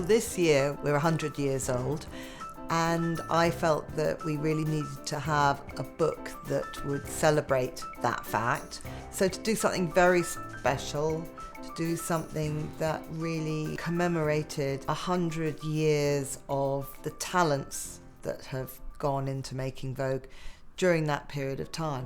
this year we're 100 years old, and I felt that we really needed to have a book that would celebrate that fact. So to do something very special, to do something that really commemorated 100 years of the talents that have gone into making Vogue during that period of time.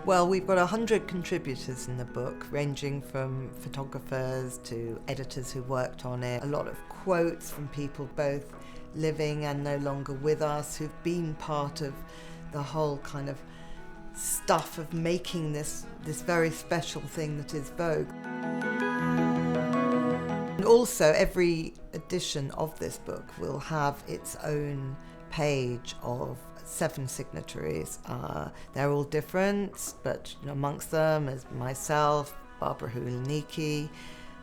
Well, we've got 100 contributors in the book, ranging from photographers to editors who worked on it. A lot of quotes from people both living and no longer with us, who've been part of the whole kind of stuff of making this very special thing that is Vogue. And also, every edition of this book will have its own page of 7 signatories. They're all different, but amongst them is myself, Barbara Hulaniki,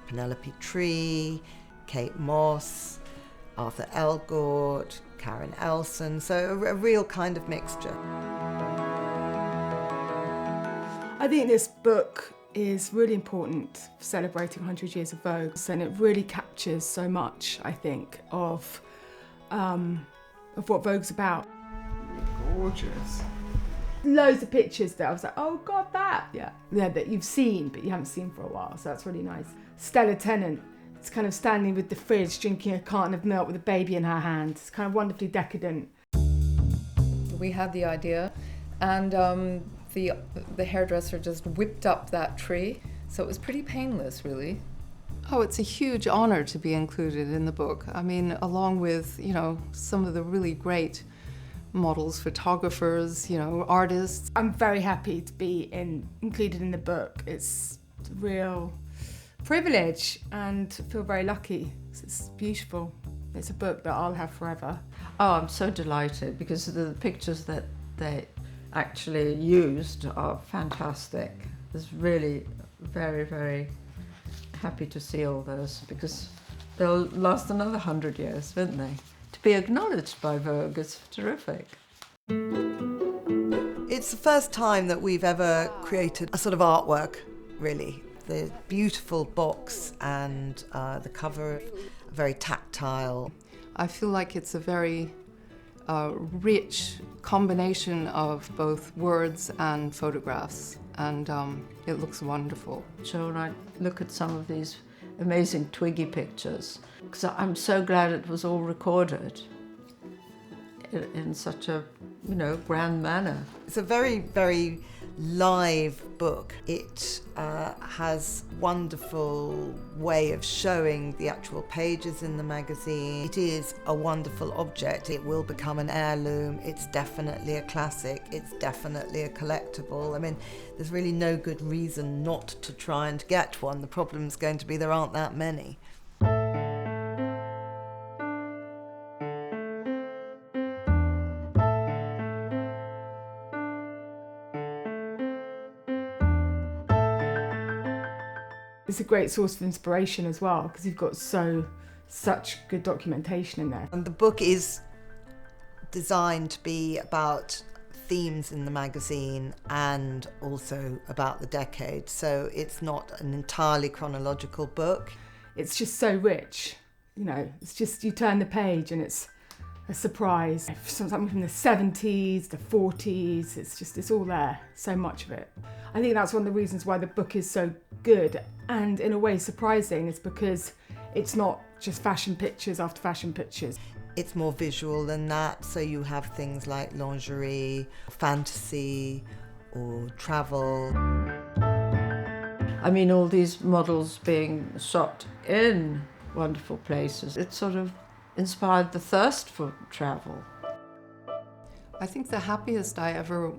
Penelope Tree, Kate Moss, Arthur Elgort, Karen Elson, so a real kind of mixture. I think this book is really important for celebrating 100 years of Vogue, and it really captures so much, I think, of what Vogue's about. Gorgeous. Loads of pictures that I was like, oh God, that that you've seen, but you haven't seen for a while, so that's really nice. Stella Tennant, it's kind of standing with the fridge, drinking a carton of milk with a baby in her hand. It's kind of wonderfully decadent. We had the idea, and the hairdresser just whipped up that tree, so it was pretty painless, really. Oh, it's a huge honor to be included in the book. I mean, along with, some of the really great models, photographers, artists. I'm very happy to be included in the book. It's a real privilege and I feel very lucky. It's beautiful. It's a book that I'll have forever. Oh, I'm so delighted because the pictures that they actually used are fantastic. It's really very, very happy to see all those because they'll last another 100 years, won't they? To be acknowledged by Vogue is terrific. It's the first time that we've ever created a sort of artwork, really. The beautiful box and the cover, very tactile. I feel like it's a very rich combination of both words and photographs, and it looks wonderful. So when I look at some of these amazing Twiggy pictures, because I'm so glad it was all recorded in such a, grand manner. It's a very, very live book. It has wonderful way of showing the actual pages in the magazine. It is a wonderful object. It will become an heirloom. It's definitely a classic. It's definitely a collectible. I mean, there's really no good reason not to try and get one. The problem's going to be there aren't that many. It's a great source of inspiration as well because you've got such good documentation in there. And the book is designed to be about themes in the magazine and also about the decade, so it's not an entirely chronological book. It's just so rich, it's just you turn the page and it's a surprise. Something from the 70s, the 40s, it's all there, so much of it. I think that's one of the reasons why the book is so good and in a way surprising is because it's not just fashion pictures after fashion pictures. It's more visual than that, so you have things like lingerie, fantasy or travel. I mean, all these models being shot in wonderful places, it sort of inspired the thirst for travel. I think the happiest I ever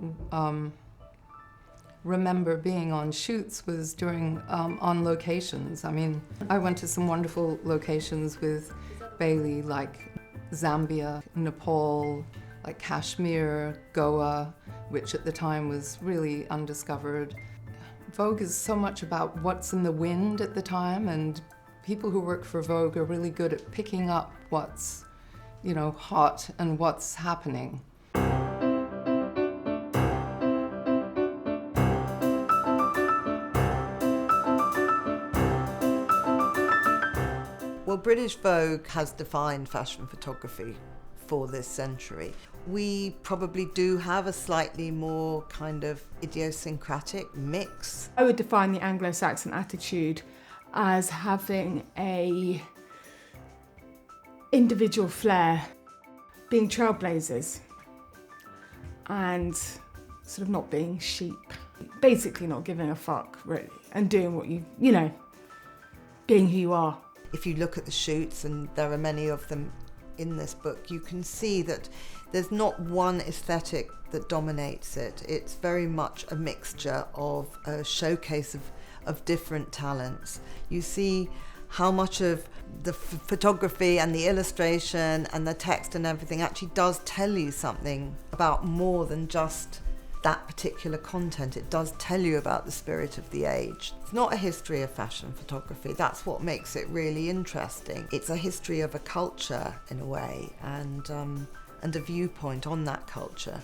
remember being on shoots was during on locations. I mean, I went to some wonderful locations with Bailey, like Zambia, Nepal, like Kashmir, Goa, which at the time was really undiscovered. Vogue is so much about what's in the wind at the time, and people who work for Vogue are really good at picking up what's hot and what's happening. Well, British Vogue has defined fashion photography for this century. We probably do have a slightly more kind of idiosyncratic mix. I would define the Anglo-Saxon attitude as having a individual flair, being trailblazers and sort of not being sheep. Basically not giving a fuck, really, and doing what being who you are. If you look at the shoots, and there are many of them in this book, you can see that there's not one aesthetic that dominates it. It's very much a mixture of a showcase of different talents. You see how much of the photography and the illustration and the text and everything actually does tell you something about more than just that particular content. It does tell you about the spirit of the age. It's not a history of fashion photography. That's what makes it really interesting. It's a history of a culture in a way, and a viewpoint on that culture.